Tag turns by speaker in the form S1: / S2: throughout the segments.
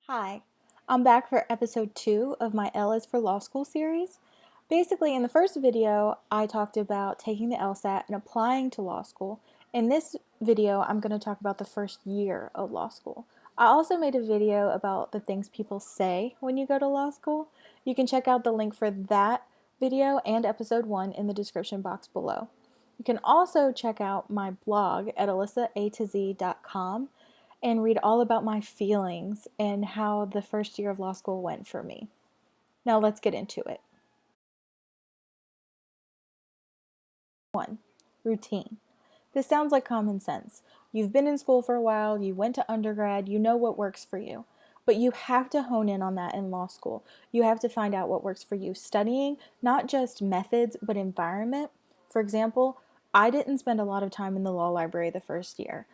S1: Hi, I'm back for episode 2 of my L is for Law School series. Basically, in the first video, I talked about taking the LSAT and applying to law school. In this video, I'm going to talk about the first year of law school. I also made a video about the things people say when you go to law school. You can check out the link for that video and episode 1 in the description box below. You can also check out my blog at AlyssaAtoZ.com and read all about my feelings and how the first year of law school went for me. Now let's get into it. 1. Routine. This sounds like common sense. You've been in school for a while, you went to undergrad, you know what works for you. But you have to hone in on that in law school. You have to find out what works for you. Studying, not just methods, but environment. For example, I didn't spend a lot of time in the law library the first year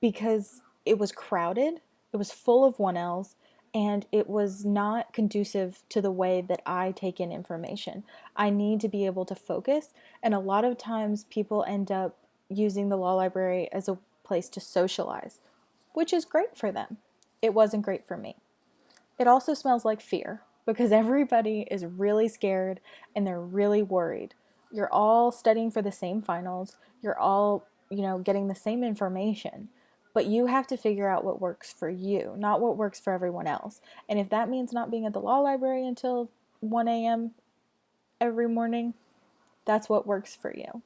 S1: because it was crowded, it was full of 1Ls, and it was not conducive to the way that I take in information. I need to be able to focus, and a lot of times people end up using the law library as a place to socialize, which is great for them. It wasn't great for me. It also smells like fear because everybody is really scared and they're really worried. You're all studying for the same finals. You're all, getting the same information. But you have to figure out what works for you, not what works for everyone else. And if that means not being at the law library until 1 a.m. every morning, that's what works for you.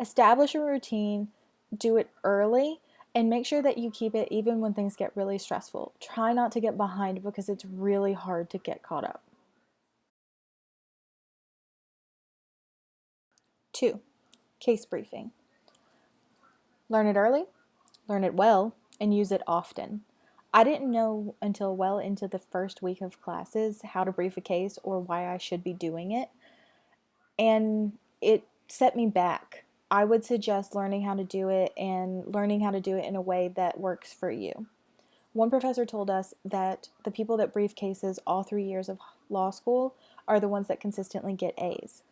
S1: Establish a routine, do it early, and make sure that you keep it even when things get really stressful. Try not to get behind because it's really hard to get caught up. 2. Case briefing. Learn it early, learn it well, and use it often. I didn't know until well into the first week of classes how to brief a case or why I should be doing it, and it set me back. I would suggest learning how to do it and learning how to do it in a way that works for you. One professor told us that the people that brief cases all 3 years of law school are the ones that consistently get A's.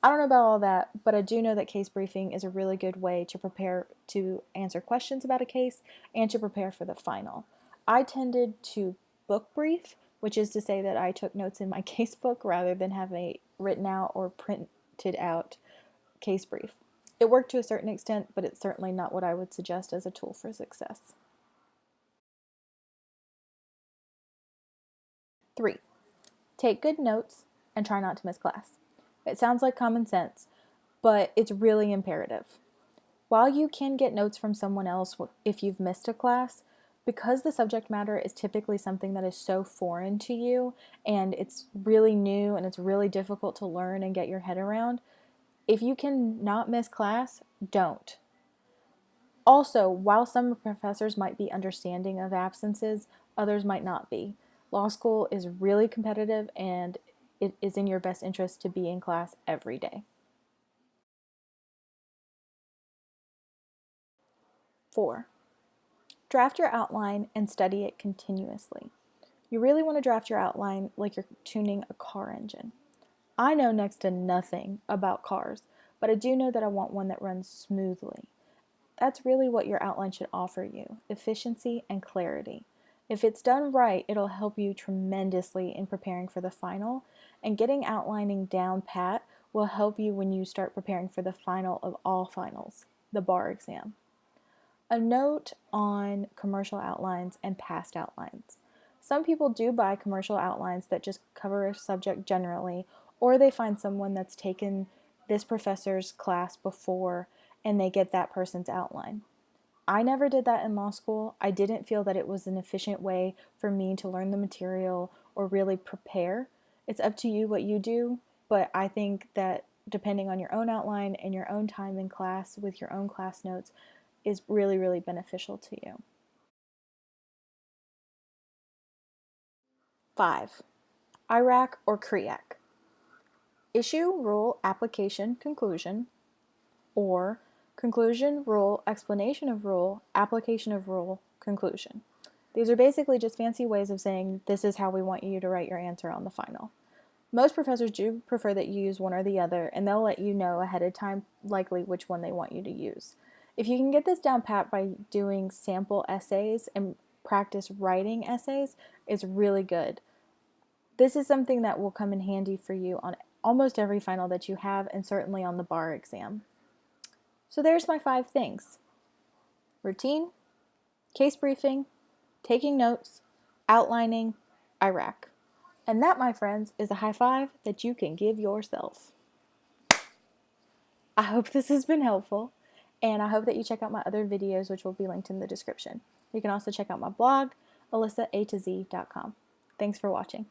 S1: I don't know about all that, but I do know that case briefing is a really good way to prepare to answer questions about a case and to prepare for the final. I tended to book brief, which is to say that I took notes in my case book rather than have a written out or printed out case brief. It worked to a certain extent, but it's certainly not what I would suggest as a tool for success. 3. Take good notes and try not to miss class. It sounds like common sense, but it's really imperative. While you can get notes from someone else if you've missed a class, because the subject matter is typically something that is so foreign to you and it's really new and it's really difficult to learn and get your head around, if you can not miss class, don't. Also, while some professors might be understanding of absences, others might not be. Law school is really competitive and it is in your best interest to be in class every day. 4. Draft your outline and study it continuously. You really want to draft your outline like you're tuning a car engine. I know next to nothing about cars, but I do know that I want one that runs smoothly. That's really what your outline should offer you, efficiency and clarity. If it's done right, it'll help you tremendously in preparing for the final, and getting outlining down pat will help you when you start preparing for the final of all finals, the bar exam. A note on commercial outlines and past outlines. Some people do buy commercial outlines that just cover a subject generally, or they find someone that's taken this professor's class before and they get that person's outline. I never did that in law school. I didn't feel that it was an efficient way for me to learn the material or really prepare. It's up to you what you do, but I think that depending on your own outline and your own time in class with your own class notes is really, really beneficial to you. 5. IRAC or CREAC. Issue, rule, application, conclusion, or conclusion, rule, explanation of rule, application of rule, conclusion. These are basically just fancy ways of saying this is how we want you to write your answer on the final. Most professors do prefer that you use one or the other, and they'll let you know ahead of time likely which one they want you to use. If you can get this down pat by doing sample essays and practice writing essays is really good. This is something that will come in handy for you on almost every final that you have, and certainly on the bar exam. So there's my 5 things: routine, case briefing, taking notes, outlining, Iraq. And that, my friends, is a high five that you can give yourself. I hope this has been helpful, and I hope that you check out my other videos, which will be linked in the description. You can also check out my blog, AlyssaAtoZ.com. Thanks for watching.